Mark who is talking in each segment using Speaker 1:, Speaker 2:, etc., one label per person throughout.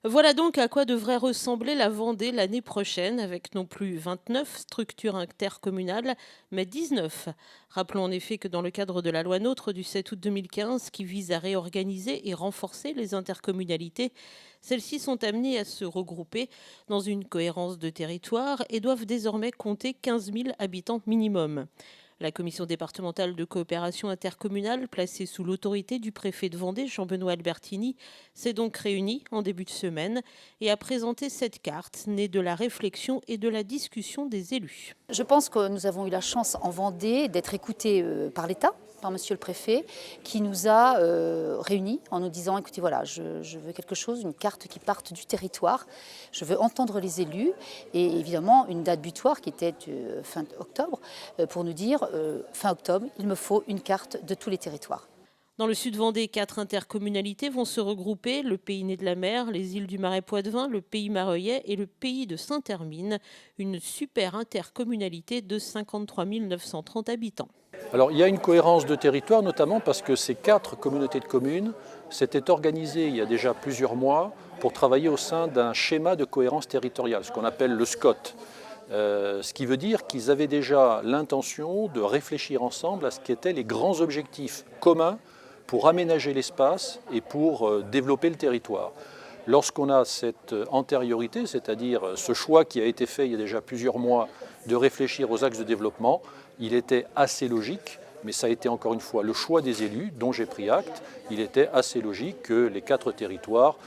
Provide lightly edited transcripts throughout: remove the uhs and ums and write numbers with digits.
Speaker 1: Voilà donc à quoi devrait ressembler la Vendée l'année prochaine, avec non plus 29 structures intercommunales, mais 19. Rappelons en effet que dans le cadre de la loi NOTRe du 7 août 2015, qui vise à réorganiser et renforcer les intercommunalités, celles-ci sont amenées à se regrouper dans une cohérence de territoire et doivent désormais compter 15 000 habitants minimum. La commission départementale de coopération intercommunale, placée sous l'autorité du préfet de Vendée, Jean-Benoît Albertini, s'est donc réunie en début de semaine et a présenté cette carte née de la réflexion et de la discussion des élus.
Speaker 2: Je pense que nous avons eu la chance en Vendée d'être écoutés par l'État, par Monsieur le Préfet, qui nous a réunis en nous disant, écoutez, voilà, je veux quelque chose, une carte qui parte du territoire, je veux entendre les élus, et évidemment une date butoir qui était fin octobre, pour nous dire, fin octobre, il me faut une carte de tous les territoires.
Speaker 1: Dans le sud Vendée, 4 intercommunalités vont se regrouper, le Pays Né de la Mer, les îles du Marais Poitevin, le Pays Mareuillais et le Pays de Saint-Hermine, une super intercommunalité de 53 930 habitants.
Speaker 3: Alors il y a une cohérence de territoire, notamment parce que ces 4 communautés de communes s'étaient organisées il y a déjà plusieurs mois pour travailler au sein d'un schéma de cohérence territoriale, ce qu'on appelle le SCOT. Ce qui veut dire qu'ils avaient déjà l'intention de réfléchir ensemble à ce qu'étaient les grands objectifs communs pour aménager l'espace et pour développer le territoire. Lorsqu'on a cette antériorité, c'est-à-dire ce choix qui a été fait il y a déjà plusieurs mois de réfléchir aux axes de développement, il était assez logique, mais ça a été encore une fois le choix des élus dont j'ai pris acte, il était assez logique que les 4 territoires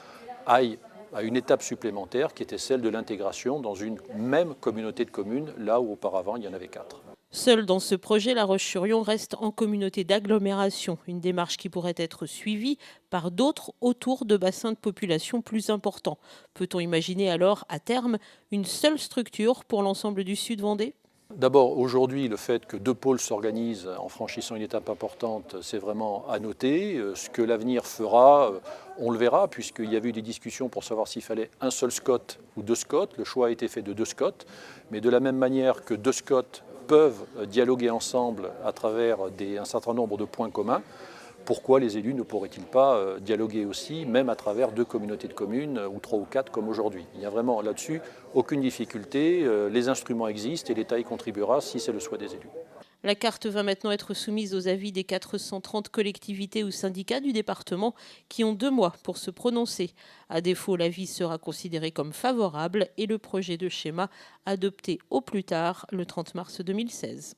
Speaker 3: aillent à une étape supplémentaire qui était celle de l'intégration dans une même communauté de communes, là où auparavant il y en avait 4.
Speaker 1: Seule dans ce projet, La Roche-sur-Yon reste en communauté d'agglomération, une démarche qui pourrait être suivie par d'autres autour de bassins de population plus importants. Peut-on imaginer alors, à terme, une seule structure pour l'ensemble du Sud Vendée ?
Speaker 3: D'abord, aujourd'hui, le fait que 2 pôles s'organisent en franchissant une étape importante, c'est vraiment à noter. Ce que l'avenir fera, on le verra, puisqu'il y avait eu des discussions pour savoir s'il fallait un seul SCOT ou 2 SCOT. Le choix a été fait de 2 SCOT, mais de la même manière que 2 SCOT peuvent dialoguer ensemble à travers un certain nombre de points communs, pourquoi les élus ne pourraient-ils pas dialoguer aussi, même à travers 2 communautés de communes, ou 3 ou 4 comme aujourd'hui. Il n'y a vraiment là-dessus aucune difficulté, les instruments existent et l'État y contribuera si c'est le souhait des élus.
Speaker 1: La carte va maintenant être soumise aux avis des 430 collectivités ou syndicats du département qui ont 2 mois pour se prononcer. À défaut, l'avis sera considéré comme favorable et le projet de schéma adopté au plus tard le 30 mars 2016.